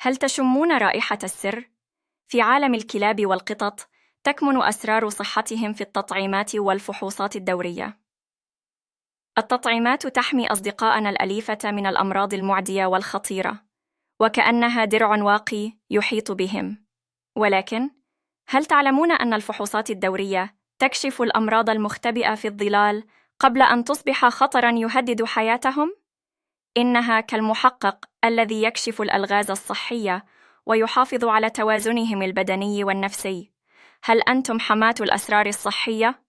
هل تشمون رائحة السر؟ في عالم الكلاب والقطط تكمن أسرار صحتهم في التطعيمات والفحوصات الدورية. التطعيمات تحمي أصدقائنا الأليفة من الأمراض المعدية والخطيرة، وكأنها درع واقي يحيط بهم. ولكن، هل تعلمون أن الفحوصات الدورية تكشف الأمراض المختبئة في الظلال قبل أن تصبح خطراً يهدد حياتهم؟ إنها كالمحقق الذي يكشف الألغاز الصحية ويحافظ على توازنهم البدني والنفسي. هل أنتم حماة الأسرار الصحية؟